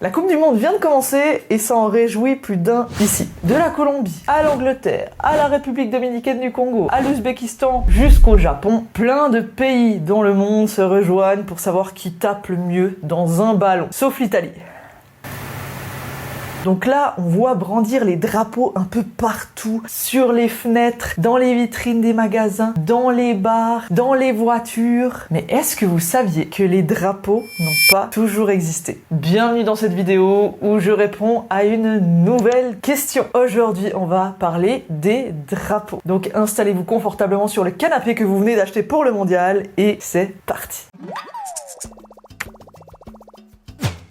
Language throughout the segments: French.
La Coupe du Monde vient de commencer et ça en réjouit plus d'un ici. De la Colombie, à l'Angleterre, à la République Dominicaine du Congo, à l'Ouzbékistan, jusqu'au Japon, plein de pays dans le monde se rejoignent pour savoir qui tape le mieux dans un ballon, sauf l'Italie. Donc là, on voit brandir les drapeaux un peu partout, sur les fenêtres, dans les vitrines des magasins, dans les bars, dans les voitures. Mais est-ce que vous saviez que les drapeaux n'ont pas toujours existé? Bienvenue dans cette vidéo où je réponds à une nouvelle question. Aujourd'hui, on va parler des drapeaux. Donc installez-vous confortablement sur le canapé que vous venez d'acheter pour le mondial et c'est parti.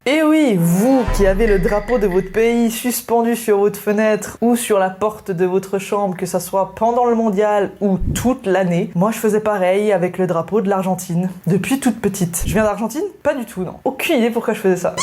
Et oui, vous qui avez le drapeau de votre pays suspendu sur votre fenêtre ou sur la porte de votre chambre, que ça soit pendant le mondial ou toute l'année, moi je faisais pareil avec le drapeau de l'Argentine, depuis toute petite. Je viens d'Argentine? Pas du tout, non. Aucune idée pourquoi je faisais ça.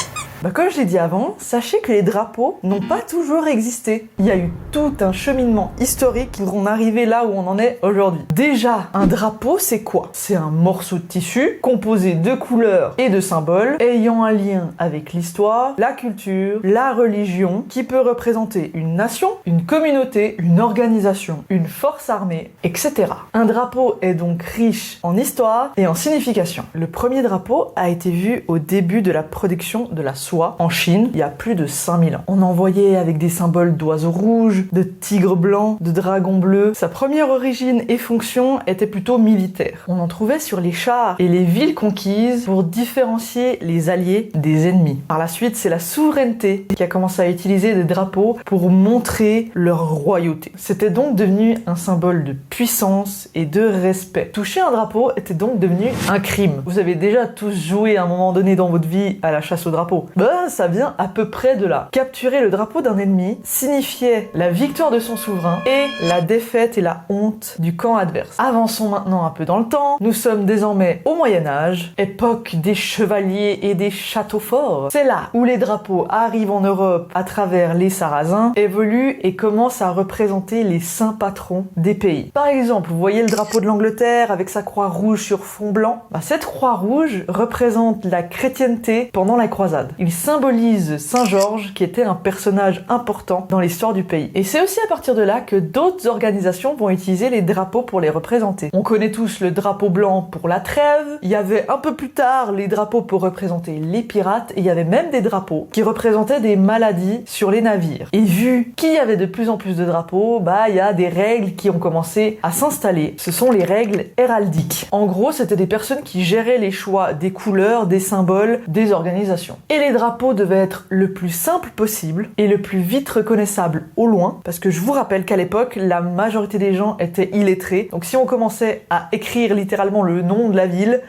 Comme je l'ai dit avant, sachez que les drapeaux n'ont pas toujours existé. Il y a eu tout un cheminement historique pour en arriver là où on en est aujourd'hui. Déjà, un drapeau, c'est quoi? C'est un morceau de tissu composé de couleurs et de symboles ayant un lien avec l'histoire, la culture, la religion, qui peut représenter une nation, une communauté, une organisation, une force armée, etc. Un drapeau est donc riche en histoire et en signification. Le premier drapeau a été vu au début de la production de la soie en Chine, il y a plus de 5000 ans. On en voyait avec des symboles d'oiseaux rouges, de tigres blancs, de dragons bleus. Sa première origine et fonction était plutôt militaire. On en trouvait sur les chars et les villes conquises pour différencier les alliés des ennemis. Par la suite, c'est la souveraineté qui a commencé à utiliser des drapeaux pour montrer leur royauté. C'était donc devenu un symbole de puissance et de respect. Toucher un drapeau était donc devenu un crime. Vous avez déjà tous joué à un moment donné dans votre vie à la chasse au drapeau. Ça vient à peu près de là. Capturer le drapeau d'un ennemi signifiait la victoire de son souverain et la défaite et la honte du camp adverse. Avançons maintenant un peu dans le temps. Nous sommes désormais au Moyen-Âge, époque des chevaliers et des châteaux forts. C'est là où les drapeaux arrivent en Europe à travers les Sarrasins, évoluent et commencent à représenter les saints patrons des pays. Par exemple, vous voyez le drapeau de l'Angleterre avec sa croix rouge sur fond blanc. Cette croix rouge représente la chrétienté pendant la croisade. Il symbolise Saint Georges qui était un personnage important dans l'histoire du pays. Et c'est aussi à partir de là que d'autres organisations vont utiliser les drapeaux pour les représenter. On connaît tous le drapeau blanc pour la trêve, il y avait un peu plus tard les drapeaux pour représenter les pirates et il y avait même des drapeaux qui représentaient des maladies sur les navires. Et vu qu'il y avait de plus en plus de drapeaux, il y a des règles qui ont commencé à s'installer. Ce sont les règles héraldiques. En gros, c'était des personnes qui géraient les choix des couleurs, des symboles, des organisations. Et les drapeau devait être le plus simple possible et le plus vite reconnaissable au loin, parce que je vous rappelle qu'à l'époque, la majorité des gens étaient illettrés, donc si on commençait à écrire littéralement le nom de la ville,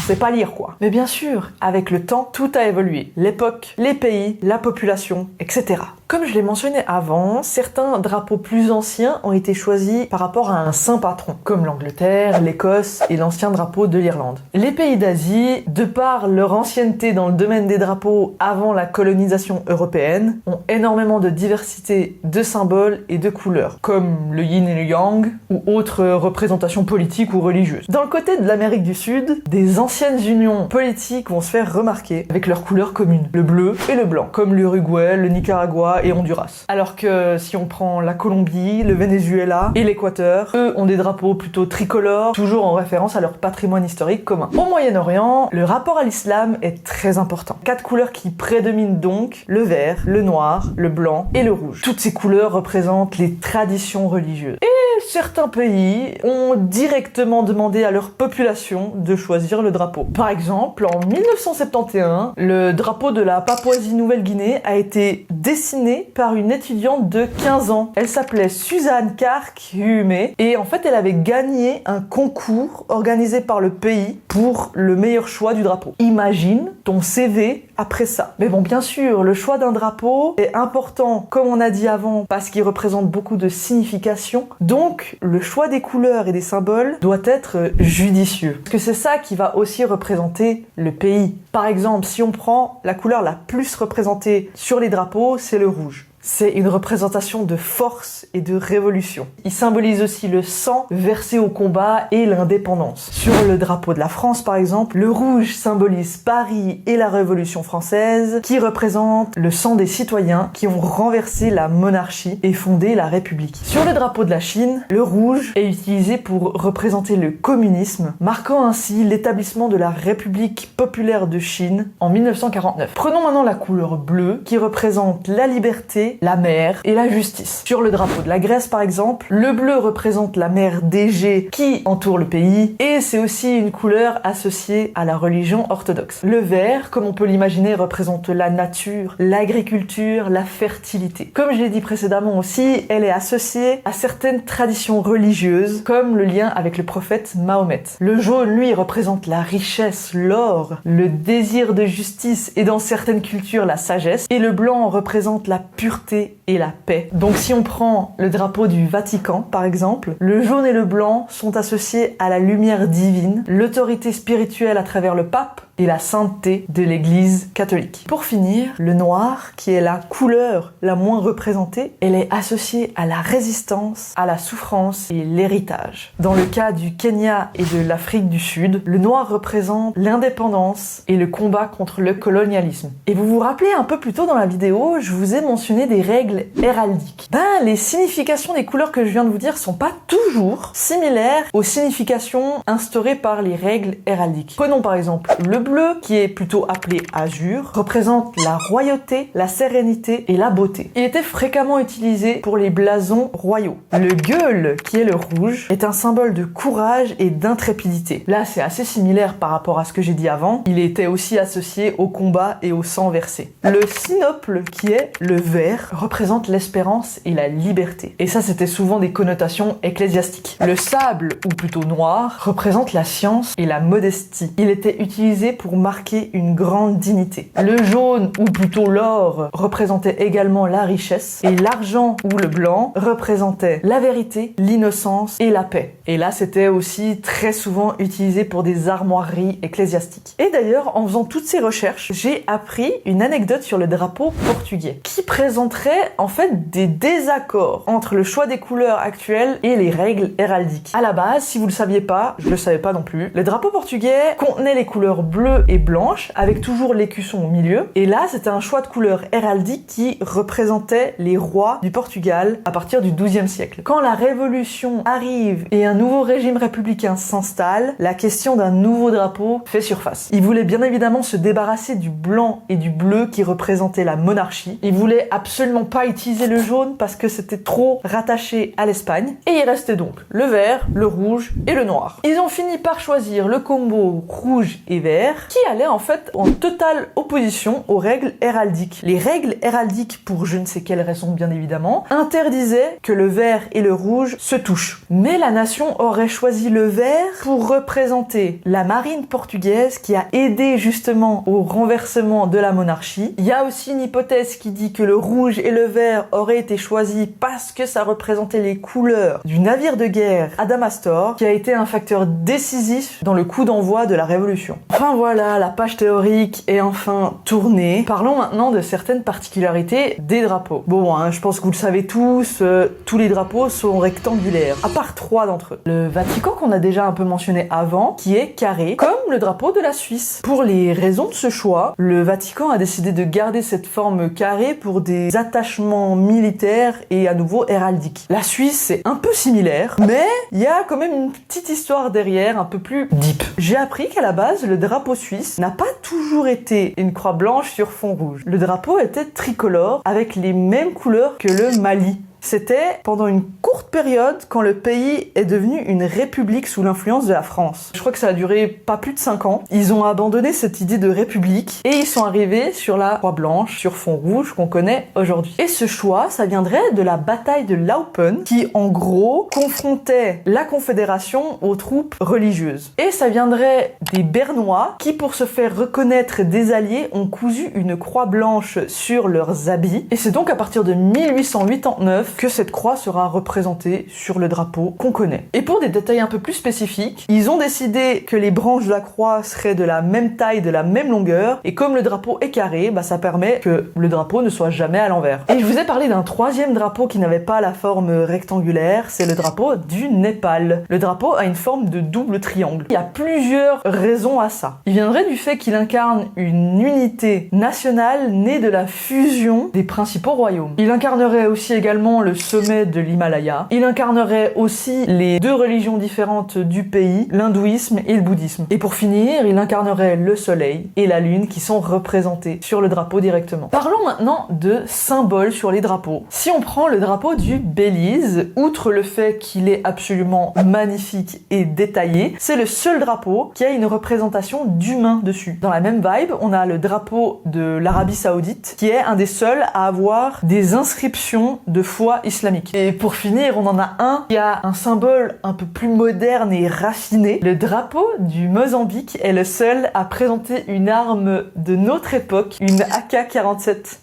c'est pas lire quoi. Mais bien sûr, avec le temps, tout a évolué. L'époque, les pays, la population, etc. Comme je l'ai mentionné avant, certains drapeaux plus anciens ont été choisis par rapport à un saint patron, comme l'Angleterre, l'Écosse et l'ancien drapeau de l'Irlande. Les pays d'Asie, de par leur ancienneté dans le domaine des drapeaux avant la colonisation européenne, ont énormément de diversité de symboles et de couleurs, comme le yin et le yang, ou autres représentations politiques ou religieuses. Dans le côté de l'Amérique du Sud, des anciennes unions politiques vont se faire remarquer avec leurs couleurs communes, le bleu et le blanc, comme l'Uruguay, le Nicaragua et Honduras. Alors que si on prend la Colombie, le Venezuela et l'Équateur, eux ont des drapeaux plutôt tricolores, toujours en référence à leur patrimoine historique commun. Au Moyen-Orient, le rapport à l'islam est très important. 4 couleurs qui prédominent donc, le vert, le noir, le blanc et le rouge. Toutes ces couleurs représentent les traditions religieuses. Et certains pays ont directement demandé à leur population de choisir le drapeau. Par exemple, en 1971, le drapeau de la Papouasie-Nouvelle-Guinée a été dessiné par une étudiante de 15 ans. Elle s'appelait Suzanne Kark-Hume et en fait elle avait gagné un concours organisé par le pays pour le meilleur choix du drapeau. Imagine ton CV après ça. Mais bon, bien sûr, le choix d'un drapeau est important, comme on a dit avant, parce qu'il représente beaucoup de signification. Donc, le choix des couleurs et des symboles doit être judicieux. Parce que c'est ça qui va aussi représenter le pays. Par exemple, si on prend la couleur la plus représentée sur les drapeaux, c'est le rouge. c'est une représentation de force et de révolution. Il symbolise aussi le sang versé au combat et l'indépendance. Sur le drapeau de la France, par exemple, le rouge symbolise Paris et la Révolution française, qui représente le sang des citoyens qui ont renversé la monarchie et fondé la République. Sur le drapeau de la Chine, le rouge est utilisé pour représenter le communisme, marquant ainsi l'établissement de la République populaire de Chine en 1949. Prenons maintenant la couleur bleue, qui représente la liberté, la mer et la justice. Sur le drapeau de la Grèce, par exemple, le bleu représente la mer d'Égée qui entoure le pays, et c'est aussi une couleur associée à la religion orthodoxe. Le vert, comme on peut l'imaginer, représente la nature, l'agriculture, la fertilité. Comme je l'ai dit précédemment aussi, elle est associée à certaines traditions religieuses, comme le lien avec le prophète Mahomet. Le jaune, lui, représente la richesse, l'or, le désir de justice et dans certaines cultures la sagesse, et le blanc représente la pureté et la paix. Donc si on prend le drapeau du Vatican, par exemple, le jaune et le blanc sont associés à la lumière divine, l'autorité spirituelle à travers le pape et la sainteté de l'Église catholique. Pour finir, le noir, qui est la couleur la moins représentée, elle est associée à la résistance, à la souffrance et l'héritage. Dans le cas du Kenya et de l'Afrique du Sud, le noir représente l'indépendance et le combat contre le colonialisme. Et vous vous rappelez un peu plus tôt dans la vidéo, je vous ai mentionné des règles héraldiques. Les significations des couleurs que je viens de vous dire sont pas toujours similaires aux significations instaurées par les règles héraldiques. Prenons par exemple le bleu, qui est plutôt appelé azur, représente la royauté, la sérénité et la beauté. Il était fréquemment utilisé pour les blasons royaux. Le gueule, qui est le rouge, est un symbole de courage et d'intrépidité. Là, c'est assez similaire par rapport à ce que j'ai dit avant. Il était aussi associé au combat et au sang versé. Le sinople, qui est le vert, représente l'espérance et la liberté. Et ça, c'était souvent des connotations ecclésiastiques. Le sable, ou plutôt noir, représente la science et la modestie. Il était utilisé pour marquer une grande dignité. Le jaune, ou plutôt l'or, représentait également la richesse, et l'argent, ou le blanc, représentait la vérité, l'innocence et la paix. Et là, c'était aussi très souvent utilisé pour des armoiries ecclésiastiques. Et d'ailleurs, en faisant toutes ces recherches, j'ai appris une anecdote sur le drapeau portugais, qui présenterait en fait des désaccords entre le choix des couleurs actuelles et les règles héraldiques. À la base, si vous le saviez pas, je le savais pas non plus, le drapeau portugais contenait les couleurs bleues et blanches, avec toujours l'écusson au milieu, et là, c'était un choix de couleurs héraldiques qui représentait les rois du Portugal à partir du XIIe siècle. Quand la Révolution arrive et un nouveau régime républicain s'installe, la question d'un nouveau drapeau fait surface. Ils voulaient bien évidemment se débarrasser du blanc et du bleu qui représentaient la monarchie. Ils voulaient absolument pas utiliser le jaune parce que c'était trop rattaché à l'Espagne, et il restait donc le vert, le rouge et le noir. Ils ont fini par choisir le combo rouge et vert, qui allait en fait en totale opposition aux règles héraldiques. Les règles héraldiques, pour je ne sais quelle raison bien évidemment, interdisaient que le vert et le rouge se touchent. Mais la nation aurait choisi le vert pour représenter la marine portugaise qui a aidé justement au renversement de la monarchie. Il y a aussi une hypothèse qui dit que le rouge et le vert auraient été choisis parce que ça représentait les couleurs du navire de guerre Adamastor, qui a été un facteur décisif dans le coup d'envoi de la Révolution. Enfin voilà, la page théorique est enfin tournée. Parlons maintenant de certaines particularités des drapeaux. Bon, je pense que vous le savez tous les drapeaux sont rectangulaires, à part 3 d'entre eux. Le Vatican, qu'on a déjà un peu mentionné avant, qui est carré, comme le drapeau de la Suisse. Pour les raisons de ce choix, le Vatican a décidé de garder cette forme carrée pour des attachements militaires et à nouveau héraldiques. La Suisse, c'est un peu similaire, mais il y a quand même une petite histoire derrière, un peu plus deep. J'ai appris qu'à la base, le drapeau suisse n'a pas toujours été une croix blanche sur fond rouge. Le drapeau était tricolore, avec les mêmes couleurs que le Mali. C'était pendant une courte période quand le pays est devenu une république sous l'influence de la France. Je crois que ça a duré pas plus de 5 ans. Ils ont abandonné cette idée de république et ils sont arrivés sur la croix blanche sur fond rouge qu'on connaît aujourd'hui. Et ce choix, ça viendrait de la bataille de Laupen qui, en gros, confrontait la Confédération aux troupes religieuses. Et ça viendrait des Bernois qui, pour se faire reconnaître des alliés, ont cousu une croix blanche sur leurs habits. Et c'est donc à partir de 1889 Bref, que cette croix sera représentée sur le drapeau qu'on connaît. Et pour des détails un peu plus spécifiques, ils ont décidé que les branches de la croix seraient de la même taille, de la même longueur, et comme le drapeau est carré, ça permet que le drapeau ne soit jamais à l'envers. Et je vous ai parlé d'un troisième drapeau qui n'avait pas la forme rectangulaire, c'est le drapeau du Népal. Le drapeau a une forme de double triangle. Il y a plusieurs raisons à ça. Il viendrait du fait qu'il incarne une unité nationale née de la fusion des principaux royaumes. Il incarnerait aussi également le sommet de l'Himalaya. Il incarnerait aussi les deux religions différentes du pays, l'hindouisme et le bouddhisme. Et pour finir, il incarnerait le soleil et la lune qui sont représentés sur le drapeau directement. Parlons maintenant de symboles sur les drapeaux. Si on prend le drapeau du Belize, outre le fait qu'il est absolument magnifique et détaillé, c'est le seul drapeau qui a une représentation d'humain dessus. Dans la même vibe, on a le drapeau de l'Arabie Saoudite, qui est un des seuls à avoir des inscriptions de foi islamique. Et pour finir, on en a un qui a un symbole un peu plus moderne et raffiné. Le drapeau du Mozambique est le seul à présenter une arme de notre époque, une AK-47.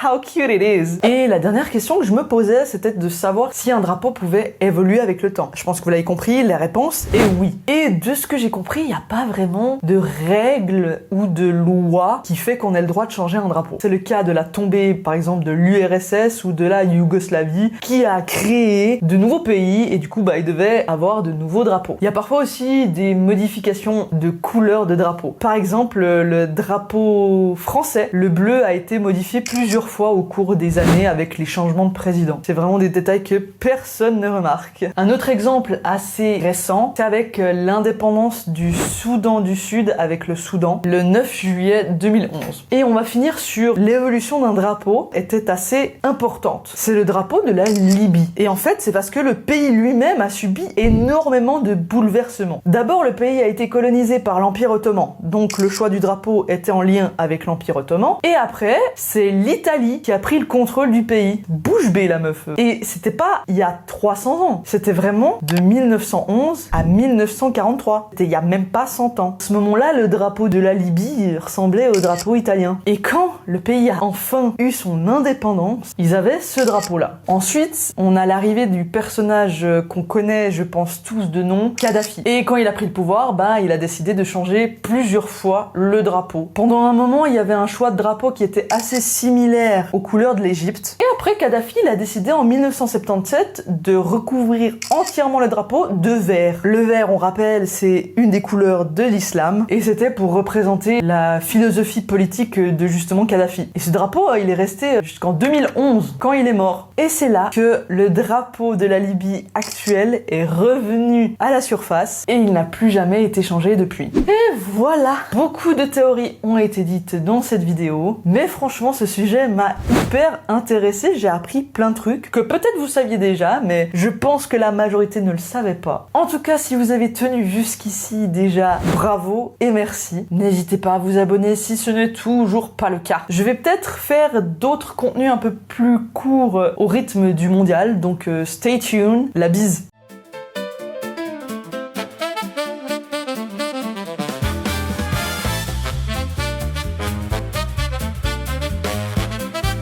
How cute it is! Et la dernière question que je me posais, c'était de savoir si un drapeau pouvait évoluer avec le temps. Je pense que vous l'avez compris, la réponse est oui. Et de ce que j'ai compris, il n'y a pas vraiment de règles ou de loi qui fait qu'on ait le droit de changer un drapeau. C'est le cas de la tombée, par exemple, de l'URSS ou de la Yougoslavie, qui a créé de nouveaux pays et du coup, il devait avoir de nouveaux drapeaux. Il y a parfois aussi des modifications de couleur de drapeau. Par exemple, le drapeau français, le bleu a été modifié plusieurs fois au cours des années avec les changements de président. C'est vraiment des détails que personne ne remarque. Un autre exemple assez récent, c'est avec l'indépendance du Soudan du Sud avec le Soudan, le 9 juillet 2011. Et on va finir sur l'évolution d'un drapeau était assez importante. C'est le drapeau de la Libye. Et en fait, c'est parce que le pays lui-même a subi énormément de bouleversements. D'abord, le pays a été colonisé par l'Empire ottoman, donc le choix du drapeau était en lien avec l'Empire ottoman. Et après, c'est l'Italie qui a pris le contrôle du pays. Bouche bée la meuf. Et c'était pas il y a 300 ans, c'était vraiment de 1911 à 1943. C'était il y a même pas 100 ans. À ce moment-là, le drapeau de la Libye ressemblait au drapeau italien. Et quand le pays a enfin eu son indépendance, ils avaient ce drapeau-là. Ensuite, on a l'arrivée du personnage qu'on connaît, je pense tous de nom, Kadhafi. Et quand il a pris le pouvoir, il a décidé de changer plusieurs fois le drapeau. Pendant un moment, il y avait un choix de drapeau qui était assez similaire aux couleurs de l'Égypte. Et après, Kadhafi, il a décidé en 1977 de recouvrir entièrement le drapeau de vert. Le vert, on rappelle, c'est une des couleurs de l'islam et c'était pour représenter la philosophie politique de justement Kadhafi. Et ce drapeau, il est resté jusqu'en 2011 quand il est mort. Et c'est là que le drapeau de la Libye actuel est revenu à la surface et il n'a plus jamais été changé depuis. Et voilà, beaucoup de théories ont été dites dans cette vidéo, mais franchement, ce sujet m'a hyper intéressé, j'ai appris plein de trucs que peut-être vous saviez déjà, mais je pense que la majorité ne le savait pas. En tout cas, si vous avez tenu jusqu'ici déjà, bravo et merci. N'hésitez pas à vous abonner si ce n'est toujours pas le cas. Je vais peut-être faire d'autres contenus un peu plus courts au rythme du mondial, donc stay tuned, la bise.